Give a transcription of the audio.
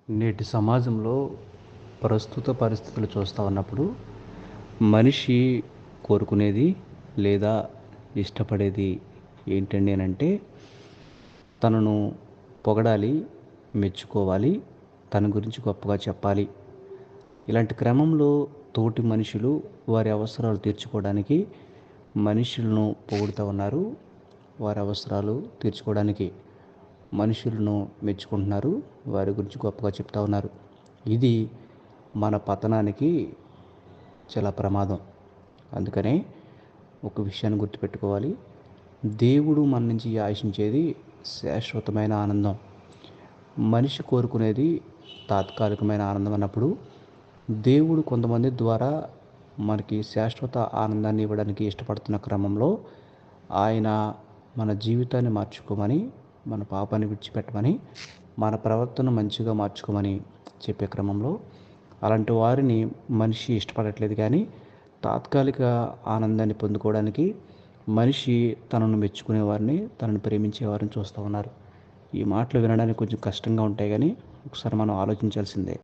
నేటి సమాజంలో ప్రస్తుత పరిస్థితులు చూస్తూ ఉన్నప్పుడు మనిషి కోరుకునేది లేదా ఇష్టపడేది ఏంటండి అని అంటే తనను పొగడాలి, మెచ్చుకోవాలి, తన గురించి గొప్పగా చెప్పాలి. ఇలాంటి క్రమంలో తోటి మనుషులు వారి అవసరాలు తీర్చుకోవడానికి మనుషులను పొగుడుతూ ఉన్నారు. వారి అవసరాలు తీర్చుకోవడానికి మనుషులను మెచ్చుకుంటున్నారు. వారి గురించి గొప్పగా చెప్తా ఉన్నారు. ఇది మన పతనానికి చాలా ప్రమాదం. అందుకనే ఒక విషయాన్ని గుర్తుపెట్టుకోవాలి. దేవుడు మన నుంచి ఆశించేది శాశ్వతమైన ఆనందం. మనిషి కోరుకునేది తాత్కాలికమైన ఆనందం అన్నప్పుడు దేవుడు కొంతమంది ద్వారా మనకి శాశ్వత ఆనందాన్ని ఇవ్వడానికి ఇష్టపడుతున్న క్రమంలో ఆయన మన జీవితాన్ని మార్చుకోమని, మన పాపాన్ని విడిచిపెట్టమని, మన ప్రవర్తన మంచిగా మార్చుకోమని చెప్పే క్రమంలో అలాంటి వారిని మనిషి ఇష్టపడట్లేదు. కానీ తాత్కాలిక ఆనందాన్ని పొందుకోవడానికి మనిషి తనను మెచ్చుకునేవారిని, తనను ప్రేమించేవారిని చూస్తూ ఉన్నారు. ఈ మాటలు వినడానికి కొంచెం కష్టంగా ఉంటాయి, కానీ ఒకసారి మనం ఆలోచించాల్సిందే.